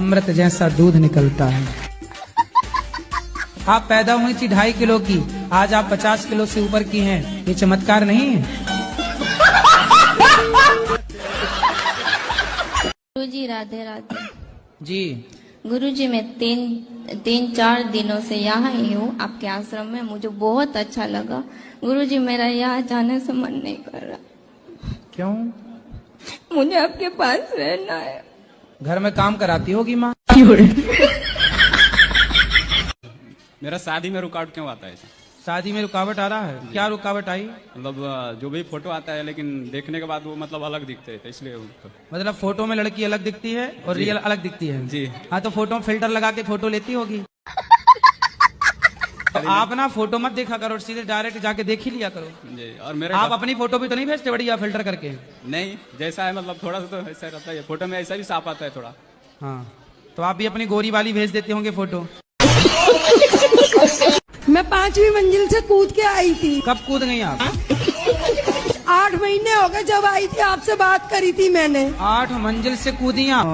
अमृत जैसा दूध निकलता है। आप पैदा हुई थी 2.5 किलो की, आज आप 50 किलो से ऊपर की हैं। ये चमत्कार नहीं है? गुरुजी राधे राधे। जी गुरुजी, मैं तीन चार दिनों से यहाँ ही हूँ आपके आश्रम में। मुझे बहुत अच्छा लगा गुरुजी। मेरा यहाँ जाने से मन नहीं कर रहा। क्यों? मुझे आपके पास रहना है। घर में काम कराती होगी माँ। मेरा शादी में रुकावट क्यों आता है? शादी में रुकावट आ रहा है? क्या रुकावट आई? मतलब जो भी फोटो आता है लेकिन देखने के बाद वो मतलब अलग दिखते हैं, तो इसलिए मतलब फोटो में लड़की अलग दिखती है और रियल अलग दिखती है। जी हाँ, तो फोटो में फिल्टर लगा के फोटो लेती होगी। तो आप ना फोटो मत देखा करो, सीधे डायरेक्ट जाके देख ही लिया करो जी। और मेरे आप अपनी फोटो भी तो नहीं भेजते बढ़िया फिल्टर करके? नहीं, जैसा है मतलब थोड़ा सा तो ऐसा रहता है, फोटो में ऐसा भी साफ आता है थोड़ा। हाँ, तो आप भी अपनी गोरी वाली भेज देते होंगे फोटो। मैं 5वीं मंजिल से कूद के आई थी। कब कूद गई आप? 8 महीने हो गए जब आई थी, आपसे बात करी थी मैंने। 8 मंजिल से कूदी आप?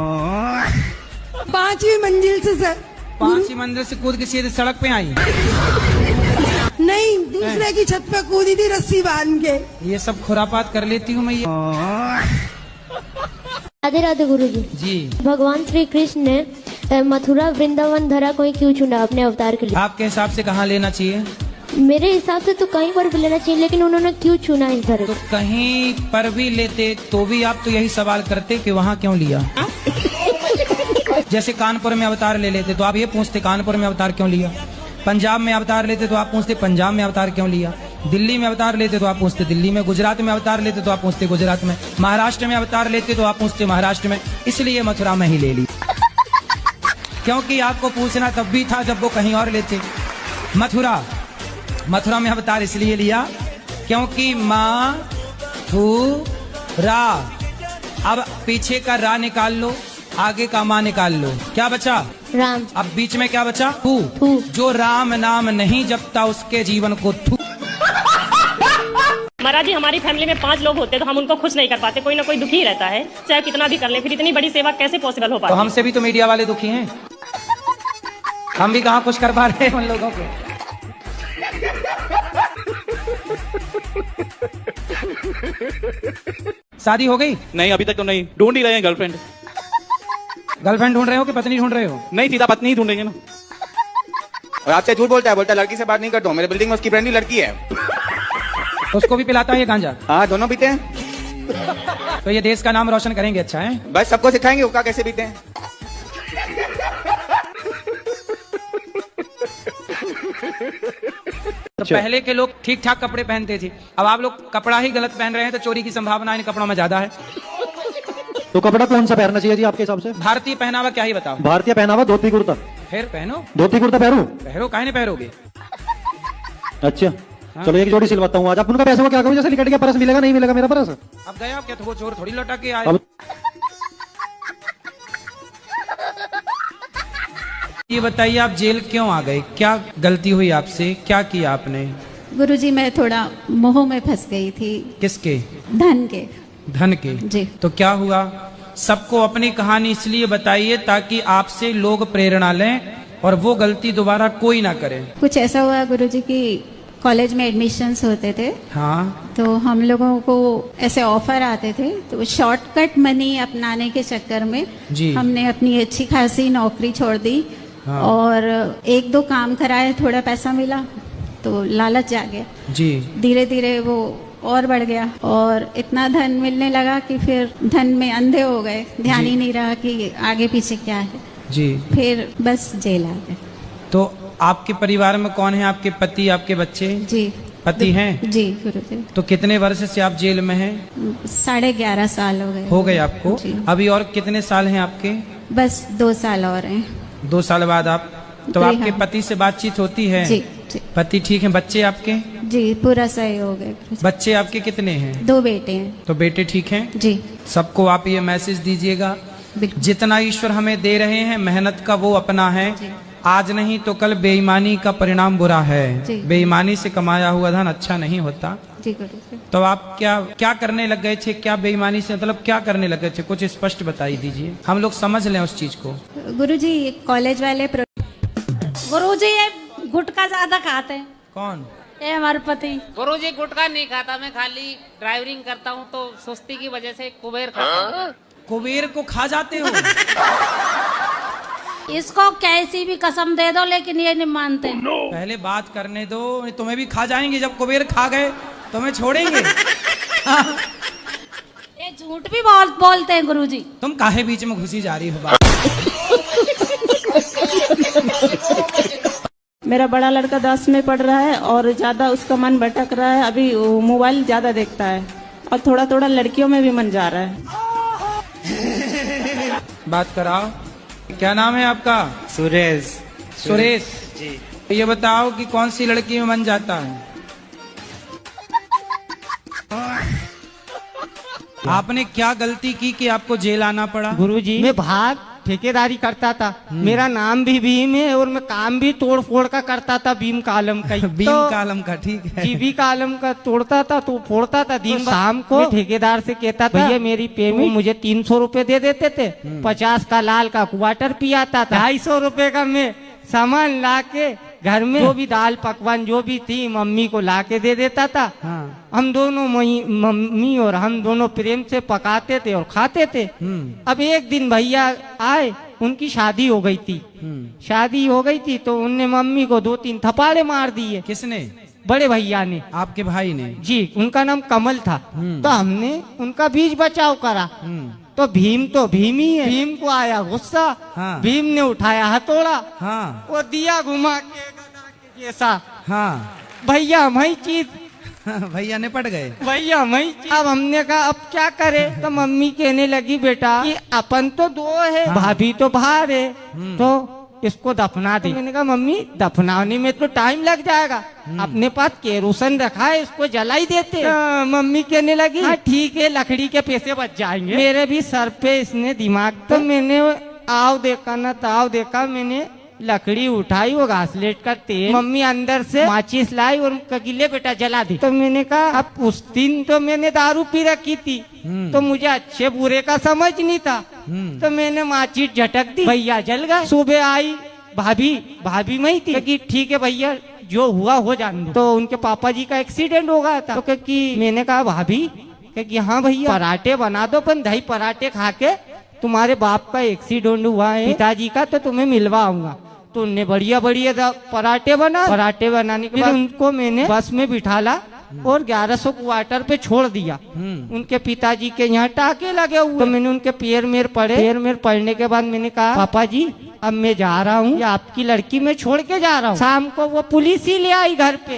5वीं मंजिल से सर। 5वीं मंजिल से कूद के सीधे सड़क पे आई? नहीं, दूसरे की छत पे कूदी थी रस्सी बांध के। ये सब खुरापात कर लेती हूँ मैं ये। राधे राधे गुरुजी। जी, भगवान श्री कृष्ण ने मथुरा वृंदावन धरा को क्यों चुना अपने अवतार के लिए? आपके हिसाब से कहाँ लेना चाहिए? मेरे हिसाब से तो कहीं पर भी लेना चाहिए, लेकिन उन्होंने क्यों चुना इस धरे को? तो कहीं पर भी लेते तो भी आप तो यही सवाल करते कि वहाँ क्यों लिया। जैसे कानपुर में अवतार ले लेते तो आप ये पूछते कानपुर में अवतार क्यों लिया। पंजाब में अवतार लेते तो आप पूछते पंजाब में अवतार क्यों लिया। दिल्ली में अवतार लेते तो आप पूछते दिल्ली में। गुजरात में अवतार लेते तो आप पूछते गुजरात में। महाराष्ट्र में अवतार लेते तो आप पूछते महाराष्ट्र में। इसलिए मथुरा में ही ले ली, क्योंकि आपको पूछना तब भी था जब वो कहीं और लेते। मथुरा में अवतार इसलिए लिया क्योंकि माँ थू रा। अब पीछे का रा निकाल लो, आगे का माँ निकाल लो, क्या बचा? राम। अब बीच में क्या बचा? थू। जो राम नाम नहीं जपता उसके जीवन को थू। महाराज जी, हमारी फैमिली में 5 लोग होते तो हम उनको खुश नहीं कर पाते। कोई ना कोई दुखी रहता है, चाहे कितना भी कर ले। फिर इतनी बड़ी सेवा कैसे पॉसिबल हो पाती? तो हमसे भी तो मीडिया वाले दुखी हैं। हम भी कहाँ खुश कर पा रहे हैं उन लोगों को। शादी हो गई? नहीं, अभी तक तो नहीं। ढूंढ ही रहे हैं गर्लफ्रेंड। गर्लफ्रेंड ढूंढ रहे हो कि पत्नी ढूंढ रहे हो? नहीं, सीधा पत्नी ही ढूंढेंगे ना। और आपसे झूठ बोलता है लड़की से बात नहीं करता हूँ। मेरे बिल्डिंग में उसकी फ्रेंड ही लड़की है। तो उसको भी पिलाता है ये गांजा? हाँ, दोनों पीते हैं। तो ये देश का नाम रोशन करेंगे। अच्छा है, बस सबको सिखाएंगे हुक्का कैसे पीते हैं। तो पहले के लोग ठीक ठाक कपड़े पहनते थे, अब आप लोग कपड़ा ही गलत पहन रहे हैं, तो चोरी की संभावना इन कपड़ों में ज्यादा है। तो कपड़ा कौन सा पहनना चाहिए जी आपके हिसाब से? भारतीय पहनावा क्या ही बताओ। भारतीय पहनावा धोती कुर्ता। फिर पहनो। धोती कुर्ता पहरो, काहे नहीं पहरोगे? अच्छा, चलो एक जोड़ी सिलवाता हूँ आज। आप उनका पैसे को क्या करूँ? जैसे निकट गया पर्स मिलेगा, नहीं मिलेगा मेरा पर्स। अब गया क्या तो वो चोर थोड़ी लौटा के आए। ये बताइए, आप जेल क्यों आ गए? क्या गलती हुई आपसे? क्या किया आपने? गुरुजी, मैं थोड़ा मोह में फंस गई थी। किसके? धन के। धन के? जी। तो क्या हुआ? सबको अपनी कहानी इसलिए बताइए ताकि आपसे लोग प्रेरणा लें और वो गलती दोबारा कोई ना करे। कुछ ऐसा हुआ गुरुजी कि कॉलेज में एडमिशन्स होते थे। हाँ। तो हम लोगों को ऐसे ऑफर आते थे, तो शॉर्टकट मनी अपनाने के चक्कर में जी। हमने अपनी अच्छी खासी नौकरी छोड़ दी। हाँ। और 1-2 काम कराए, थोड़ा पैसा मिला तो लालच जागे जी। धीरे धीरे वो और बढ़ गया और इतना धन मिलने लगा कि फिर धन में अंधे हो गए। ध्यान ही नहीं रहा कि आगे पीछे क्या है जी। फिर बस जेल आ गए। तो आपके परिवार में कौन है? आपके पति, आपके बच्चे? जी, पति हैं? जी गुरुजी। तो कितने वर्ष से आप जेल में हैं? 11.5 साल हो गए आपको? अभी और कितने साल हैं आपके? बस 2 साल और हैं। 2 साल बाद आप तो आपके पति से बातचीत होती है? जी, जी। पति ठीक है? बच्चे आपके? जी, पूरा सहयोग है। बच्चे आपके कितने हैं? 2 बेटे हैं। तो बेटे ठीक हैं? जी। सबको आप ये मैसेज दीजिएगा, जितना ईश्वर हमें दे रहे हैं मेहनत का वो अपना है। आज नहीं तो कल बेईमानी का परिणाम बुरा है। बेईमानी से कमाया हुआ धन अच्छा नहीं होता। जी गुरु जी। तो आप क्या करने लग गए थे, क्या बेईमानी से, मतलब क्या करने लग गए थे, कुछ स्पष्ट बताई दीजिए, हम लोग समझ लें उस चीज को। गुरु जी कॉलेज वाले गुरु जी ये गुटखा ज्यादा खाते हैं। कौन? ये हमारे पति। गुरु जी गुटखा नहीं खाता, मैं खाली ड्राइवरिंग करता हूँ तो सुस्ती की वजह से कुबेर खाता हूँ। कुबेर को खा जाते हो? इसको कैसी भी कसम दे दो लेकिन ये नहीं मानते। पहले बात करने दो, तुम्हें भी खा जाएंगे, जब कुबेर खा गए तुम्हें छोड़ेंगे। ये झूठ भी बहुत बोलते हैं गुरु जी। तुम काहे बीच में घुसी जा रही हो बात? मेरा बड़ा लड़का 10 में पढ़ रहा है और ज्यादा उसका मन भटक रहा है, अभी मोबाइल ज्यादा देखता है और थोड़ा थोड़ा लड़कियों में भी मन जा रहा है। बात कराओ, क्या नाम है आपका? सुरेश। सुरेश जी। ये बताओ कि कौन सी लड़की में मन जाता है? आपने क्या गलती की कि आपको जेल आना पड़ा? गुरुजी मैं भाग ठेकेदारी करता था, मेरा नाम भी भीम है और मैं काम भी तोड़ फोड़ का करता था, भीम कालम का। भीम कालम का, ठीक है। जीबी कालम का तोड़ता था तो फोड़ता था। दिन शाम को ठेकेदार से कहता था भैया मेरी पेमेंट, मुझे 300 रुपए दे देते थे। 50 का लाल का क्वार्टर पियाता था। 250 रुपए का मैं सामान ला के घर में जो भी दाल पकवान जो भी थी मम्मी को ला के दे देता था। हम दोनों मम्मी और हम दोनों प्रेम से पकाते थे और खाते थे। अब एक दिन भैया आए, उनकी शादी हो गई थी। शादी हो गई थी तो उनने मम्मी को 2-3 थप्पड़ मार दिए। किसने? बड़े भैया ने। आपके भाई ने? जी। उनका नाम कमल था। तो हमने उनका बीच बचाव करा। तो भीम ही है। भीम को आया गुस्सा। भीम ने उठाया हथौड़ा और दिया घुमा के गदा के जैसा। भैया मैं चीज भैया ने पड़ गए। भैया मैं अब हमने कहा अब क्या करे, तो मम्मी कहने लगी बेटा कि अपन तो 2 है, भाभी तो बाहर है, तो इसको दफना दे। मैंने कहा मम्मी दफनाने में तो टाइम लग जाएगा, अपने पास केरोसिन रखा है, इसको जलाई देते। मम्मी कहने लगी हाँ ठीक है, लकड़ी के पैसे बच जाएंगे। मेरे भी सर पे इसने दिमाग, तो मैंने आओ देखा ना ताव देखा, मैंने लकड़ी उठाई, वो घासलेट का तेल, मम्मी अंदर से माचिस लाई और कगिले बेटा जला दी। तो मैंने कहा अब उस दिन तो मैंने दारू पी रखी थी तो मुझे अच्छे बुरे का समझ नहीं था, तो मैंने माचिस झटक दी, भैया जल गए। सुबह आई भाभी में ही थी कि ठीक है भैया जो हुआ हो जाने दो। तो उनके पापा जी का एक्सीडेंट हो गया था। तो कि मैंने कहा भाभी कि हाँ भैया पराठे बना दो, पर दही पराठे खा के तुम्हारे बाप का एक्सीडेंट हुआ है पिताजी का, तो तुम्हें मिलवाऊंगा। तो उनने बढ़िया पराठे बनाने के बाद उनको मैंने बस में बिठाला और 1100 क्वार्टर पे छोड़ दिया। उनके पिताजी के यहाँ टाके लगे हुए। तो मैंने उनके पैर मेर पड़ने के बाद मैंने कहा पापा जी अब मैं जा रहा हूँ, आपकी लड़की मैं छोड़ के जा रहा हूँ। शाम को वो पुलिस ही ले आई घर पे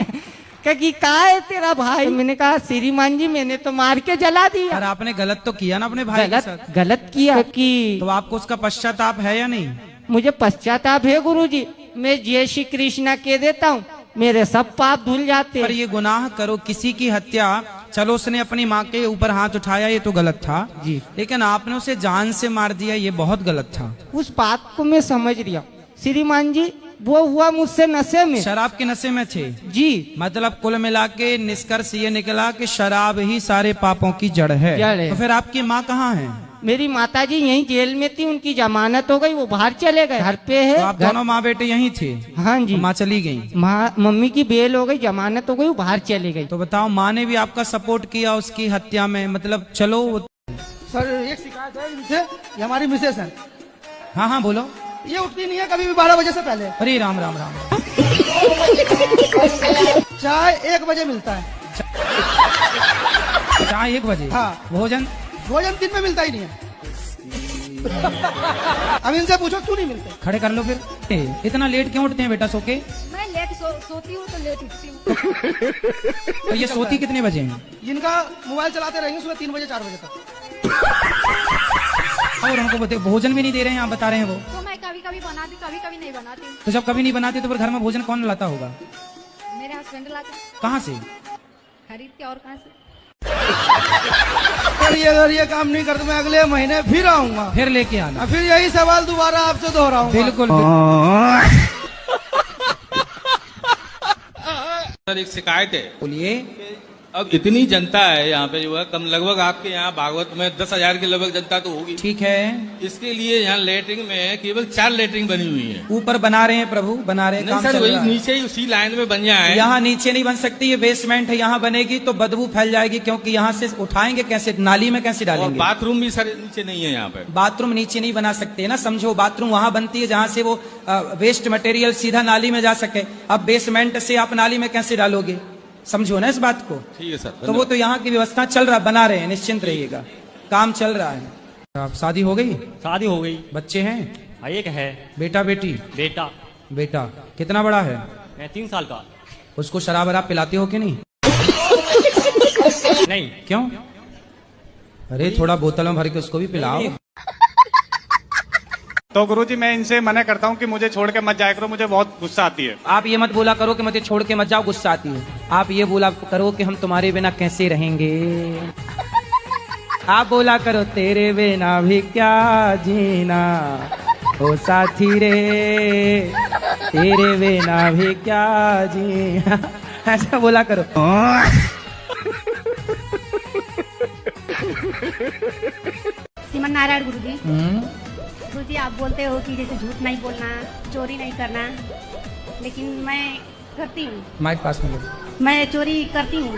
कि कहाँ है तेरा भाई? मैंने कहा श्रीमान जी मैंने तो मार के जला दिया। पर आपने गलत तो किया ना अपने भाई के साथ? गलत किया कि तो आपको उसका पश्चाताप है या नहीं? मुझे पश्चाताप है गुरुजी, मैं जय श्री कृष्णा कह देता हूँ, मेरे सब पाप धुल जाते। पर ये गुनाह करो, किसी की हत्या, चलो उसने अपनी माँ के ऊपर हाथ उठाया ये तो गलत था जी, लेकिन आपने उसे जान से मार दिया ये बहुत गलत था। उस बात को मैं समझ लिया श्रीमान जी, वो हुआ मुझसे नशे में, शराब के नशे में थे जी। मतलब कुल मिला के निष्कर्ष ये निकला कि शराब ही सारे पापों की जड़ है। तो फिर आपकी माँ कहाँ है? मेरी माता जी यहीं जेल में थी, उनकी जमानत हो गई, वो बाहर चले गए, घर पे है। तो आप दोनों माँ बेटे यहीं थे? हाँ जी। माँ चली गई? मम्मी की बेल हो गई, जमानत हो गई, वो बाहर चले गई। तो बताओ माँ ने भी आपका सपोर्ट किया उसकी हत्या में? मतलब चलो। सर एक शिकायत है इनसे, ये हमारी मिसेस है। हाँ बोलो। ये उठती नहीं है कभी भी 12 बजे से पहले। अरे राम राम राम। चाय 1 बजे मिलता है। चाय 1 बजे? हाँ। भोजन 3 में मिलता ही नहीं है। अब इनसे पूछो क्यों नहीं मिलते? खड़े कर लो फिर। इतना लेट क्यों उठते हैं बेटा सो के? मैं लेट सोती हूँ तो लेट उठती हूँ। तो ये सोती कितने बजे हैं? इनका मोबाइल चलाते रहेंगे सुबह 3 बजे 4 बजे तक। और उनको भोजन भी नहीं दे रहे हैं, आप बता रहे हैं वो। तो मैं कभी कभी बनाती, कभी कभी नहीं बनाती। तो जब कभी नहीं बनाती तो फिर घर में भोजन कौन लाता होगा? मेरे हस्बैंड लाते। कहाँ से? खरीद के। और कहाँ से? अगर ये काम नहीं करते मैं अगले महीने फिर आऊंगा, फिर लेके आना, फिर यही सवाल दोबारा आपसे दोहराऊंगा। बिल्कुल। सर एक शिकायत है। बोलिए। अब इतनी जनता है यहाँ पे जो है कम लगभग आपके यहाँ भागवत में 10,000 की लगभग जनता तो होगी। ठीक है। इसके लिए यहाँ लेटरिंग में केवल 4 लेटरिंग बनी हुई है। ऊपर बना रहे हैं प्रभु, बना रहे हैं। नहीं सर, वही नीचे ही उसी लाइन में बन जाए। यहाँ नीचे नहीं बन सकती, ये बेसमेंट है, यहाँ बनेगी तो बदबू फैल जाएगी, क्योंकि यहाँ से उठाएंगे कैसे, नाली में कैसे डालेंगे। बाथरूम भी सर नीचे नहीं है यहाँ पे। बाथरूम नीचे नहीं बना सकते ना, समझो। बाथरूम वहां बनती है जहां से वो वेस्ट मटेरियल सीधा नाली में जा सके। अब बेसमेंट से आप नाली में कैसे डालोगे, समझो ना इस बात को। ठीक है सर। तो वो तो यहाँ की व्यवस्था चल रहा, बना रहे हैं, निश्चिंत रहिएगा, काम चल रहा है। आप शादी हो गई? शादी हो गई। बच्चे हैं? एक है। बेटा बेटी? बेटा। बेटा कितना बड़ा है? 3 साल का। उसको शराब वराब पिलाते हो कि नहीं? नहीं। क्यों? अरे थोड़ा बोतल में भर के उसको भी पिलाओ। तो गुरुजी मैं इनसे मना करता हूँ कि मुझे छोड़ के मत जाया करो, मुझे बहुत गुस्सा आती है। आप ये मत बोला करो कि मुझे छोड़ के मत जाओ, गुस्सा आती है। आप ये बोला करो कि हम तुम्हारे बिना कैसे रहेंगे। आप बोला करो तेरे बिना भी क्या जीना ओ साथी रे, तेरे बिना भी क्या जीना, ऐसा बोला करो। श्रीमन नारायण गुरुजी। गुरुजी आप बोलते हो कि जैसे झूठ नहीं बोलना, चोरी नहीं करना, लेकिन मैं करती हूँ। माइक पास में लो। मैं चोरी करती हूँ।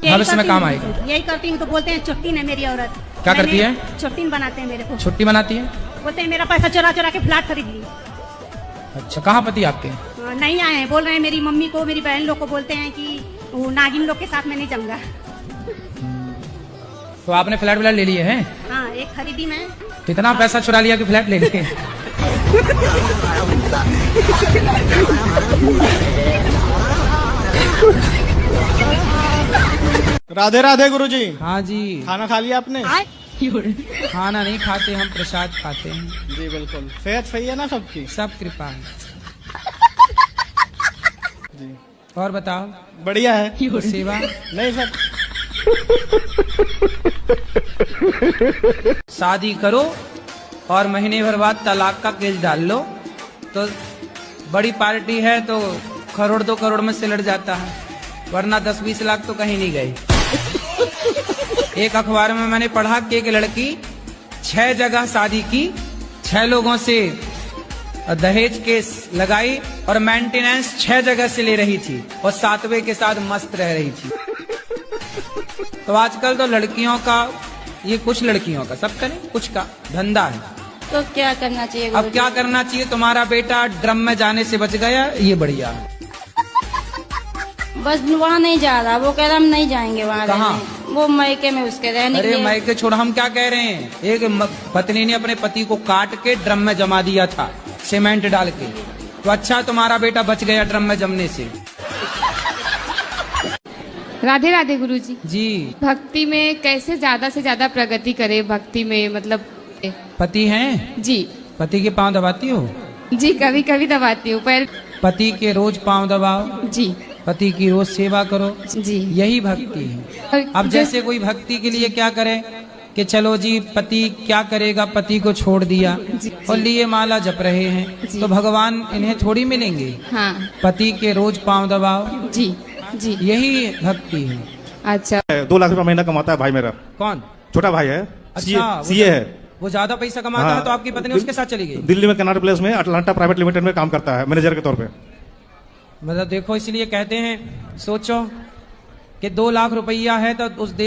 भविष्य में काम आएगा। यही करती हूँ तो बोलते हैं चुट्टीन है मेरी औरत। क्या करती है? चुट्टीन बनाते हैं मेरे को। छुट्टी बनाती है? बोलते हैं मेरा पैसा चोरा चोरा के फ्लैट खरीद ली। अच्छा, कहाँ पति आपके? नहीं आए हैं, बोल रहे हैं मेरी मम्मी को, मेरी बहन लोग को बोलते हैं कि वो नागिन लोग के साथ में नहीं जाऊंगा। तो आपने फ्लैट व्लैट ले लिए हैं? हाँ, एक खरीदी मैं। कितना पैसा चुरा लिया कि फ्लैट ले लिए? राधे राधे गुरुजी। हाँ जी। खाना खा लिया आपने? खाना नहीं खाते हम, प्रसाद खाते हैं। जी बिल्कुल। सेहत सही है ना सबकी? सब कृपा है जी। और बताओ? बढ़िया है। सेवा नहीं सर। शादी करो और महीने भर बाद तलाक का केस डाल लो तो बड़ी पार्टी है तो करोड़ 2 करोड़ में से लड़ जाता है, वरना 10-20 लाख तो कहीं नहीं गए। एक अखबार में मैंने पढ़ा कि एक लड़की 6 जगह शादी की, 6 लोगों से दहेज केस लगाई और मेंटेनेंस 6 जगह से ले रही थी और 7वें के साथ मस्त रह रही थी। तो आजकल तो लड़कियों का, ये कुछ लड़कियों का, सब करें कुछ का धंधा है। तो क्या करना चाहिए? अब क्या करना चाहिए? तुम्हारा बेटा ड्रम में जाने से बच गया, ये बढ़िया। बस वहाँ नहीं जा रहा, वो कह रहा हम नहीं जाएंगे वहाँ। कहाँ? वो मायके में उसके रहने। अरे मायके छोड़, हम क्या कह रहे हैं, एक पत्नी ने अपने पति को काट के ड्रम में जमा दिया था सीमेंट डाल के, तो अच्छा तुम्हारा बेटा बच गया ड्रम में जमने से। राधे राधे गुरुजी। जी। भक्ति में कैसे ज्यादा से ज्यादा प्रगति करे? भक्ति में मतलब पति हैं? जी। पति के पांव दबाती हो? जी, कभी कभी दबाती हूँ पर। पति के रोज पांव दबाओ जी। पति की रोज सेवा करो जी, यही भक्ति है। अब जैसे कोई भक्ति के लिए क्या करे कि चलो जी पति क्या करेगा, पति को छोड़ दिया और लिए माला जप रहे हैं तो भगवान इन्हें थोड़ी मिलेंगे। हाँ। पति के रोज पांव दबाओ। जी जी, यही भक्ति है। अच्छा। 2 लाख रुपया महीना कमाता है भाई मेरा। कौन? छोटा भाई है। अच्छा, सीए है। वो ज्यादा पैसा कमाता है तो आपकी पत्नी उसके साथ चली गई? दिल्ली में कनाट प्लेस में अटलांटा प्राइवेट लिमिटेड में काम करता है मैनेजर के तौर पे। मतलब देखो, इसलिए कहते हैं, सोचो कि 2 लाख रुपया है तो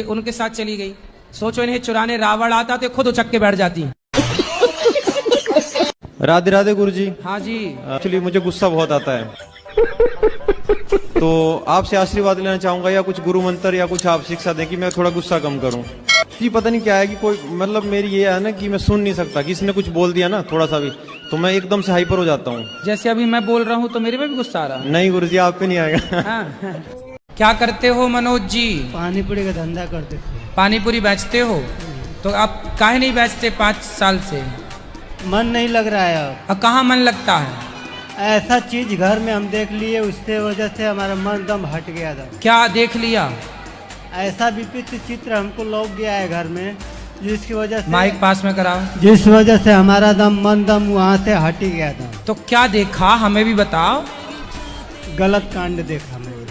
उनके साथ चली गई। सोचो इन्हें चुराने रावण आता तो खुद उचक के बैठ जाती। राधे राधे गुरुजी। हाँ जी। एक्चुअली मुझे गुस्सा बहुत आता है तो आपसे आशीर्वाद लेना चाहूंगा या कुछ गुरु मंत्र या कुछ आप शिक्षा दें कि मैं थोड़ा गुस्सा कम करूं। जी पता नहीं क्या है कि कोई मतलब मेरी ये है ना कि मैं सुन नहीं सकता, किसी ने कुछ बोल दिया ना थोड़ा सा भी तो मैं एकदम से हाइपर हो जाता हूँ। जैसे अभी मैं बोल रहा हूँ तो मेरे में भी गुस्सा आ रहा है। नहीं गुरुजी आप पे नहीं आएगा। हाँ। क्या करते हो मनोज जी? पानी पूरी का धंधा करते थे। पानी पूरी बेचते हो? तो आप काहे नहीं बेचते 5 साल से? मन नहीं लग रहा है। अब कहाँ मन लगता है? ऐसा चीज घर में हम देख लिए, उससे वजह से हमारा मन दम हट गया था। क्या देख लिया? ऐसा विचित्र चित्र हमको लौक गया है घर में, जिसकी वजह से माइक पास में कराओ। जिस वजह से हमारा मन दम वहाँ से हट ही गया था। तो क्या देखा, हमें भी बताओ। गलत कांड देखा मैंने।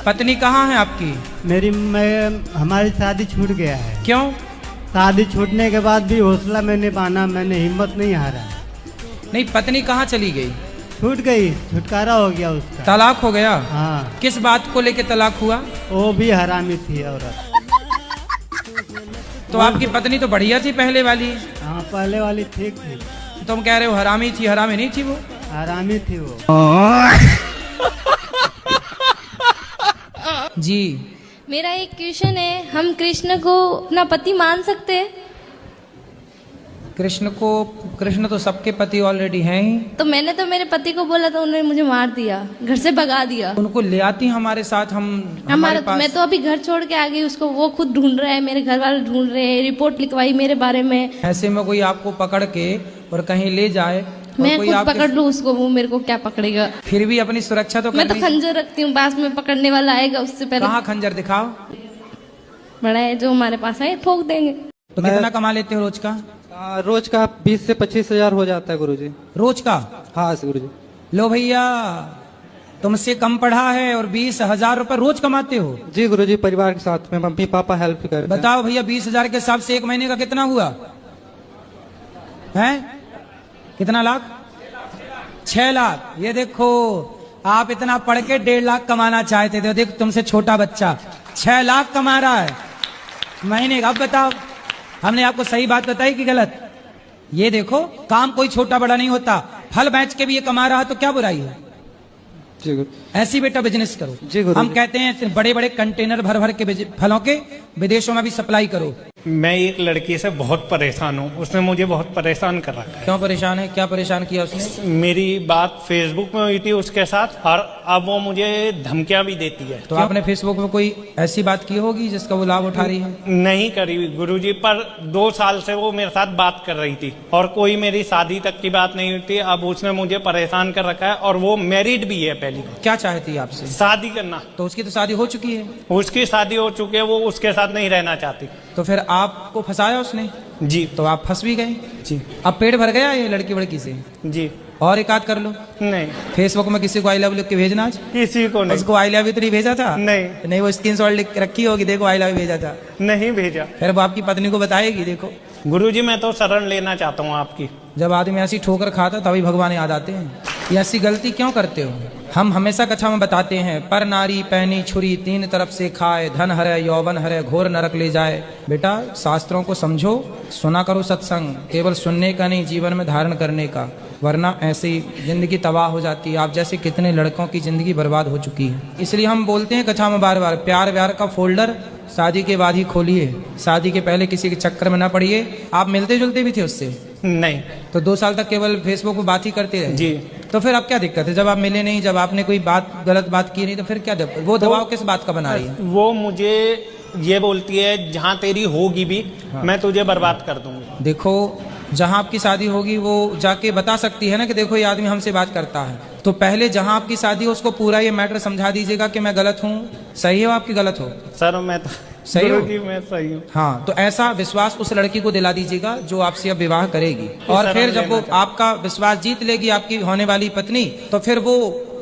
पत्नी कहाँ है आपकी? हमारी शादी छूट गया है। क्यों? शादी छूटने के बाद भी हौसला मैंने बांधा, मैंने हिम्मत नहीं हारा। नहीं, पत्नी कहाँ चली गई? छूट गई, छुटकारा हो गया उसका। तलाक हो गया? हाँ। किस बात को लेके तलाक हुआ? वो भी हरामी थी औरत। तो आपकी पत्नी तो बढ़िया थी पहले वाली? हाँ, पहले वाली ठीक थी। तुम कह रहे हो हरामी थी, हरामी नहीं थी वो? हरामी थी वो। जी, मेरा एक क्वेश्चन है, हम कृष्ण को अपना पति मान सकते हैं? कृष्ण तो सबके पति ऑलरेडी हैं ही। तो मैंने तो मेरे पति को बोला तो उन्होंने मुझे मार दिया, घर से भगा दिया। उनको ले आती हमारे साथ, हमारे पास। मैं तो अभी घर छोड़ के आ गई उसको, वो खुद ढूंढ रहा है, मेरे घर वाले ढूंढ रहे हैं, रिपोर्ट लिखवाई मेरे बारे में। ऐसे में कोई आपको पकड़ के और कहीं ले जाए, मैं खुद पकड़ लूँ उसको, वो मेरे को क्या पकड़ेगा? फिर भी अपनी सुरक्षा तो मैं तो खंजर रखती हूँ, पास में पकड़ने वाला आएगा उससे पहले। कहाँ खंजर दिखाओ? बड़ा है, जो हमारे पास है ठोक देंगे। तो कितना कमा लेते हो रोज का? रोज का 20 से 25 हजार हो जाता है गुरुजी। रोज का? हाँ गुरुजी। लो भैया, तुमसे कम पढ़ा है और 20,000 रुपए रोज कमाते हो? जी गुरुजी, परिवार के साथ में मम्मी पापा हेल्प करते हैं। बताओ भैया, 20,000 के हिसाब से एक महीने का कितना हुआ है? कितना लाख? 6 लाख। ये देखो, आप इतना पढ़ के 1.5 लाख कमाना चाहते थे, देखो तुमसे छोटा बच्चा 6 लाख कमा रहा है महीने का। अब बताओ, हमने आपको सही बात बताई कि गलत? ये देखो, काम कोई छोटा बड़ा नहीं होता। फल बेच के भी ये कमा रहा है तो क्या बुराई है? ऐसी बेटा बिजनेस करो। जी गुरु। हम कहते हैं बड़े बड़े कंटेनर भर भर के फलों के विदेशों में भी सप्लाई करो। मैं एक लड़की से बहुत परेशान हूँ, उसने मुझे बहुत परेशान कर रखा है। क्यों परेशान है? क्या परेशान किया उसने? मेरी बात फेसबुक में हुई थी उसके साथ, और अब वो मुझे धमकियां भी देती है। तो आपने फेसबुक में कोई ऐसी बात की होगी जिसका वो लाभ उठा रही है? नहीं करी गुरुजी, पर 2 साल से वो मेरे साथ बात कर रही थी और कोई मेरी शादी तक की बात नहीं हुई थी। अब उसने मुझे परेशान कर रखा है और वो मैरिड भी है। पहली क्या चाहती है आपसे? शादी करना। तो उसकी तो शादी हो चुकी है। उसकी शादी हो चुकी है, वो उसके साथ नहीं रहना चाहती। तो फिर आपको फंसाया उसने? जी। तो आप फंस भी गए? जी। अब पेट भर गया ये लड़की वड़की से? जी। और एक आध कर लो। नहीं। फेसबुक में किसी को आई लव लिख के भेजना? किसी को नहीं। उसको आई लव यू तो नहीं भेजा था? नहीं। वो स्क्रीनशॉट लिख रखी होगी, देखो आई लव यू भेजा था। नहीं भेजा। फिर वो आपकी पत्नी को बताएगी। देखो गुरुजी, मैं तो शरण लेना चाहता हूँ आपकी। जब आदमी ऐसी ठोकर खाता तभी भगवान याद आते हैं। ये ऐसी गलती क्यों करते हो? हम हमेशा कथा में बताते हैं, पर नारी पैनी छुरी 3 तरफ से खाए, धन हरे यौवन हरे घोर नरक ले जाए। बेटा, शास्त्रों को समझो, सुना करो सत्संग, केवल सुनने का नहीं, जीवन में धारण करने का, वरना ऐसी जिंदगी तबाह हो जाती है। आप जैसे कितने लड़कों की जिंदगी बर्बाद हो चुकी है। इसलिए हम बोलते हैं कथा में बार बार, प्यार व्यार का फोल्डर शादी के बाद ही खोलिए, शादी के पहले किसी के चक्कर में ना पड़िए। आप मिलते जुलते भी थे उससे? नहीं। तो 2 साल तक केवल फेसबुक पे बात ही करते रहे? जी। तो फिर अब क्या दिक्कत है? जब आप मिले नहीं, जब आपने कोई बात गलत बात की नहीं, तो फिर क्या वो दबाव किस बात का बना रही है? वो मुझे ये बोलती है, जहाँ तेरी होगी भी मैं तुझे बर्बाद कर दूंगी। देखो, जहाँ आपकी शादी होगी वो जाके बता सकती है ना कि देखो ये आदमी हमसे बात करता है। तो पहले जहाँ आपकी शादी हो उसको पूरा ये मैटर समझा दीजिएगा कि मैं गलत हूँ, सही हो आपकी गलत हो। सर मैं तो सही हो? मैं सही हूँ। हाँ, तो ऐसा विश्वास उस लड़की को दिला दीजिएगा जो आपसे अब विवाह करेगी। और फिर जब वो आपका विश्वास जीत लेगी, आपकी होने वाली पत्नी, तो फिर वो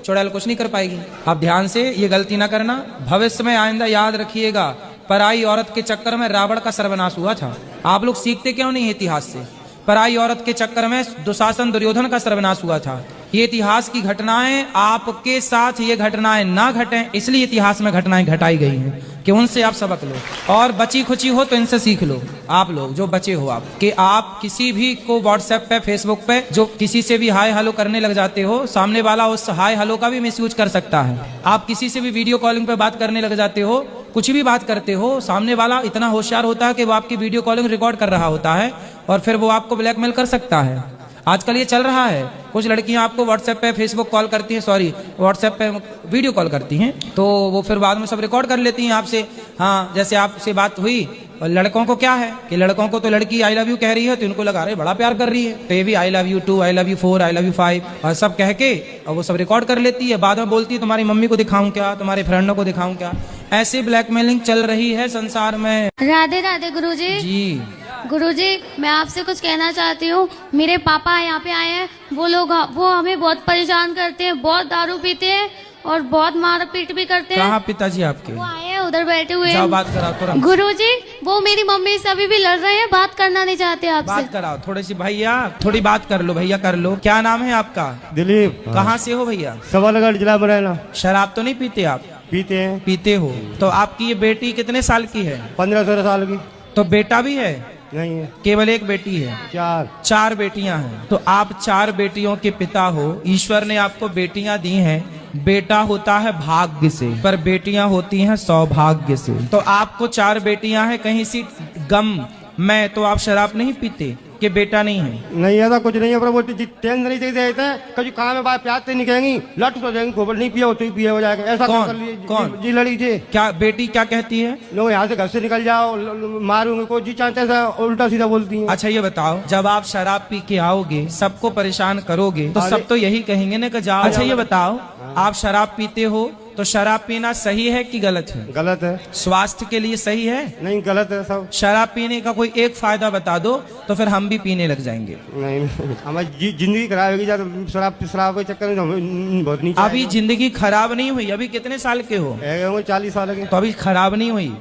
चुड़ैल कुछ नहीं कर पाएगी। आप ध्यान से ये गलती ना करना, भविष्य में आइंदा याद रखिएगा। पराई औरत के चक्कर में रावण का सर्वनाश हुआ था। आप लोग सीखते क्यों नहीं इतिहास से? पराई औरत के चक्कर में दुशासन दुर्योधन का सर्वनाश हुआ था। ये इतिहास की घटनाएं, आपके साथ ये घटनाएं ना घटें, इसलिए इतिहास में घटनाएं घटाई गई हैं कि उनसे आप सबक लो। और बची खुची हो तो इनसे सीख लो। आप लोग जो बचे हो, आप कि आप किसी भी को व्हाट्सएप पे, फेसबुक पे जो किसी से भी हाय हेलो करने लग जाते हो, सामने वाला उस हाय हेलो का भी मिसयूज कर सकता है। आप किसी से भी वीडियो कॉलिंग पे बात करने लग जाते हो, कुछ भी बात करते हो, सामने वाला इतना होशियार होता है कि वो आपकी वीडियो कॉलिंग रिकॉर्ड कर रहा होता है और फिर वो आपको ब्लैकमेल कर सकता है। आजकल ये चल रहा है। कुछ लड़कियां आपको व्हाट्सएप पे फेसबुक कॉल करती हैं, व्हाट्सएप पे वीडियो कॉल करती हैं, तो वो फिर बाद में सब रिकॉर्ड कर लेती हैं आपसे। हाँ, जैसे आपसे बात हुई। और लड़कों को क्या है कि लड़कों को तो लड़की आई लव यू कह रही है तो इनको लगा रहे बड़ा प्यार कर रही है, तो ये भी I love you 2, I love you 4, I love you 5 और सब कह के और वो सब रिकॉर्ड कर लेती है। बाद में बोलती है तुम्हारी मम्मी को दिखाऊं क्या, तुम्हारे फ्रेंडों को दिखाऊं क्या। ऐसे ब्लैकमेलिंग चल रही है संसार में। राधे राधे गुरुजी। जी। गुरुजी, मैं आपसे कुछ कहना चाहती हूँ। मेरे पापा यहाँ पे आए हैं, वो हमें बहुत परेशान करते हैं, बहुत दारू पीते हैं और बहुत मार पीट भी करते हैं। कहाँ पिताजी आपके? वो आए हैं, उधर बैठे हुए जाओ हैं। बात कराओ तुरंत। गुरुजी, वो मेरी मम्मी से अभी भी लड़ रहे हैं, बात करना नहीं चाहते आपसे। बात कराओ थोड़ी सी भैया, थोड़ी बात कर लो भैया, कर लो। क्या नाम है आपका? दिलीप। कहाँ से हो भैया? सवालगढ़ जिला मुरैना। शराब तो नहीं पीते आप? पीते हैं। पीते हो तो आपकी ये बेटी कितने साल की है? 15-16 साल की। तो बेटा भी है? नहीं है, केवल एक बेटी है। 4 बेटियां हैं। तो आप 4 बेटियों के पिता हो। ईश्वर ने आपको बेटियां दी हैं। बेटा होता है भाग्य से, पर बेटियां होती हैं सौभाग्य से। तो आपको 4 बेटियां हैं, कहीं सी गम मैं तो आप शराब नहीं पीते कि बेटा नहीं है? नहीं, ऐसा कुछ नहीं है, पर वो टेंशन नहीं देते हैं। कभी काम में बात प्याज से नहीं कहेंगी, लट तो देंगी, खबर नहीं पिया हो तो ही पिया हो जाएगा। ऐसा कौन? कर लिए। कौन? जी लड़ी थी। क्या बेटी क्या कहती है? लोग यहाँ से घर से निकल जाओ, मारूंगे को जी चाहते ऐसा उल्टा सीधा बोलती हैं। अच्छा ये बताओ, जब आप शराब पी के आओगे, सबको परेशान करोगे, तो सब तो यही कहेंगे ना कि जाओ। अच्छा ये बताओ, आप शराब पीते हो तो शराब पीना सही है कि गलत है? गलत है। स्वास्थ्य के लिए सही है? नहीं, गलत है सब। शराब पीने का कोई एक फायदा बता दो तो फिर हम भी पीने लग जाएंगे। नहीं, हमारी जिंदगी खराब होगी जब शराब के चक्कर में बहुत नीचे। अभी जिंदगी खराब नहीं हुई। अभी कितने साल के हो? 40 साल के। तो अभी खराब नहीं हुई,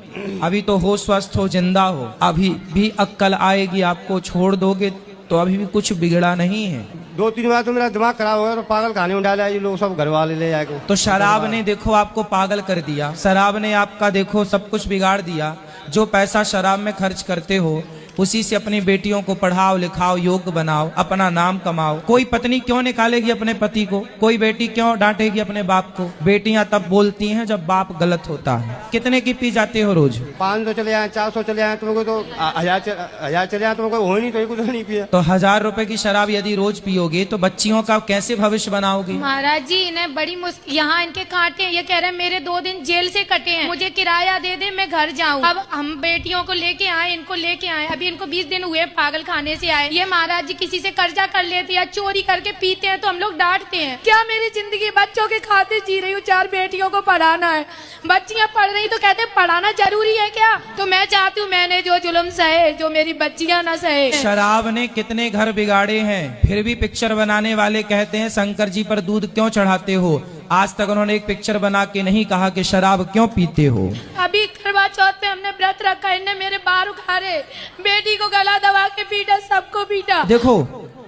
अभी तो हो, स्वस्थ हो, जिंदा हो। अभी भी अक्ल आएगी आपको, छोड़ दोगे तो अभी भी कुछ बिगड़ा नहीं है। 2-3 बार तो मेरा दिमाग खराब हो गया, तो पागल खाने में डाला, ये लोग सब घर वाले ले जाके। तो शराब ने देखो आपको पागल कर दिया, शराब ने आपका देखो सब कुछ बिगाड़ दिया। जो पैसा शराब में खर्च करते हो, उसी से अपनी बेटियों को पढ़ाओ लिखाओ, योग्य बनाओ, अपना नाम कमाओ। कोई पत्नी क्यों निकालेगी अपने पति को? कोई बेटी क्यों डांटेगी अपने बाप को? बेटियां तब बोलती हैं जब बाप गलत होता है। कितने की पी जाते हो रोज? 500 चले आए, 400 चले आए, तुमको तो 1000 चले आए, तुमको हो नहीं तो कुछ नहीं पिया। तो 1000 रुपए की शराब यदि रोज पियोगे तो बच्चियों का कैसे भविष्य बनाओगे? महाराज जी, इन्हें बड़ी मुश्किल, यहाँ इनके कांटे, ये कह रहे हैं मेरे 2 दिन जेल से कटे हैं, मुझे किराया दे दे, मैं घर जाऊँ। अब हम बेटियों को लेके आए, इनको लेके आए, अभी इनको 20 दिन हुए पागल खाने से आए। ये महाराज जी किसी से कर्जा कर लेते या चोरी करके पीते हैं तो हम लोग डांटते हैं। क्या मेरी जिंदगी बच्चों के खाते जी रही हूँ? 4 बेटियों को पढ़ाना है, बच्चियां पढ़ रही तो कहते पढ़ाना जरूरी है क्या? तो मैं चाहती हूँ मैंने जो जुल्म सहे, जो मेरी बच्चियां ना सहे। शराब ने कितने घर बिगाड़े हैं, फिर भी पिक्चर बनाने वाले कहते हैं शंकर जी पर दूध क्यों चढ़ाते हो। आज तक उन्होंने एक पिक्चर बना के नहीं कहा कि शराब क्यों पीते हो। अभी करवा चौथ पे हमने व्रत रखा, इनने मेरे बाल उखाड़े, बेटी को गला दबा के पीटा, सबको पीटा। देखो,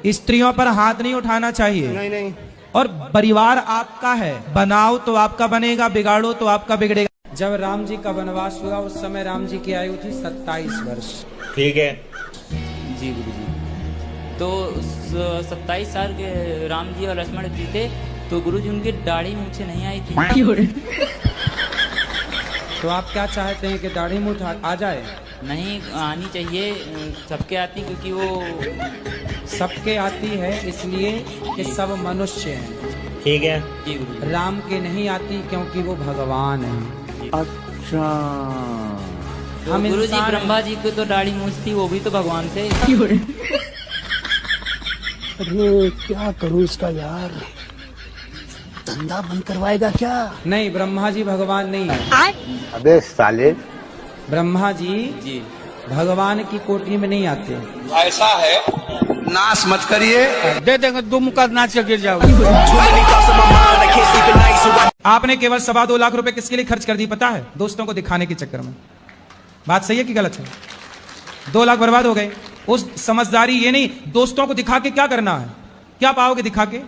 स्त्रियों पर हाथ नहीं उठाना चाहिए। नहीं। और परिवार आपका है, बनाओ तो आपका बनेगा, बिगाड़ो तो आपका बिगड़ेगा। जब राम जी का वनवास हुआ उस समय राम जी की आयु थी 27 वर्ष। ठीक है जी गुरु जी। तो 27 साल के राम जी और लक्ष्मण जी थे, तो गुरु जी उनकी दाढ़ी मूछें नहीं आई थी। तो आप क्या चाहते हैं कि दाढ़ी मूछ आ जाए? नहीं आनी चाहिए, सबके आती, क्योंकि वो सबके आती है इसलिए कि सब मनुष्य हैं। ठीक है जी गुरु जी। राम के नहीं आती क्योंकि वो भगवान है। अच्छा, हम गुरु जी ब्रह्मा जी को तो दाढ़ी मूछ थी, वो भी तो भगवान थे। अरे क्या करूं इसका यार, धंधा बंद करवाएगा क्या? नहीं, ब्रह्मा जी भगवान नहीं है। अबे साले, ब्रह्मा जी भगवान की कोठी में नहीं आते। ऐसा है, नाश मत करिए, दे देंगे 2 मुक्का नाच के गिर जाओगे। आपने केवल 2.25 लाख रुपए किसके लिए खर्च कर दी पता है? दोस्तों को दिखाने के चक्कर में। बात सही है कि गलत है? 2 लाख बर्बाद हो गए। उस समझदारी ये नहीं, दोस्तों को दिखा के क्या करना है? क्या पाओगे दिखा के?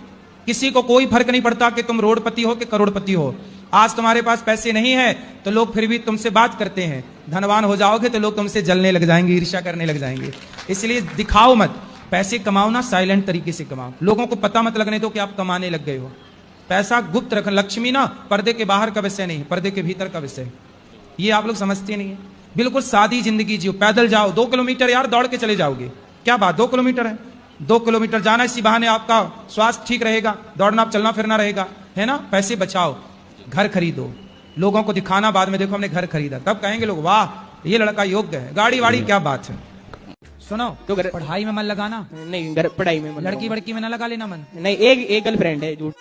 किसी को कोई फर्क नहीं पड़ता कि तुम रोडपति हो कि करोड़पति हो। आज तुम्हारे पास पैसे नहीं है तो लोग फिर भी तुमसे बात करते हैं, धनवान हो जाओगे तो लोग तुमसे जलने लग जाएंगे, ईर्ष्या करने लग जाएंगे। इसलिए दिखाओ मत, पैसे कमाओ ना, साइलेंट तरीके से कमाओ, लोगों को पता मत लगने दो कि आप कमाने लग गए हो। पैसा गुप्त रख, लक्ष्मी ना पर्दे के बाहर का विषय नहीं, पर्दे के भीतर का विषय। ये आप लोग समझते नहीं है। बिल्कुल सादी जिंदगी जियो, पैदल जाओ, 2 किलोमीटर यार दौड़ के चले जाओगे, क्या बात 2 किलोमीटर है, 2 किलोमीटर जाना, इसी बहाने आपका स्वास्थ्य ठीक रहेगा, दौड़ना चलना फिरना रहेगा, है ना। पैसे बचाओ, घर खरीदो, लोगों को दिखाना बाद में, देखो हमने घर खरीदा, तब कहेंगे लोग वाह ये लड़का योग्य है, गाड़ी वाड़ी क्या बात है। सुनो, तो पढ़ाई में मन लगाना नहीं, पढ़ाई में लड़की वड़की में ना लगा लेना मन। नहीं, एक गर्लफ्रेंड है, झूठ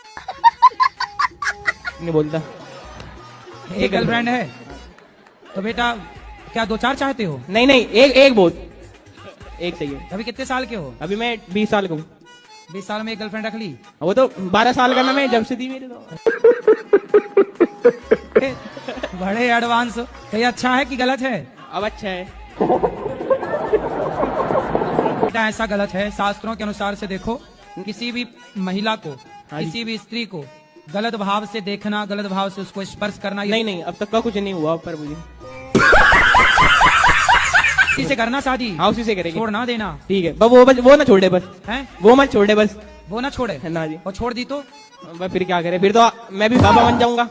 नहीं बोलता, एक गर्लफ्रेंड है। तो बेटा क्या 2-4 चाहते हो? नहीं, एक बहुत। एक चाहिए। अभी कितने साल के हो? अभी मैं 20 साल का हूँ। 20 साल में एक गर्लफ्रेंड रख ली? वो तो 12 साल का ना, मैं जब से दी मेरे तो। बड़े एडवांस। तो ये अच्छा है कि गलत है? अब अच्छा है। बेटा ऐसा गलत है, शास्त्रों के अनुसार से देखो, किसी भी महिला को, किसी भी स्त्री को गलत भाव से देखना, गलत भाव से उसको स्पर्श करना, नहीं, अब तक का कुछ नहीं हुआ पर मुझे। उसी से करना शादी? हाँ, उसी से करेंगे। छोड़ ना देना। ठीक है, वो ना छोड़े बस। हैं? वो मत छोड़े बस। वो ना छोड़े ना जी। और छोड़ दी तो फिर क्या करे, फिर तो मैं भी बाबा बन जाऊंगा।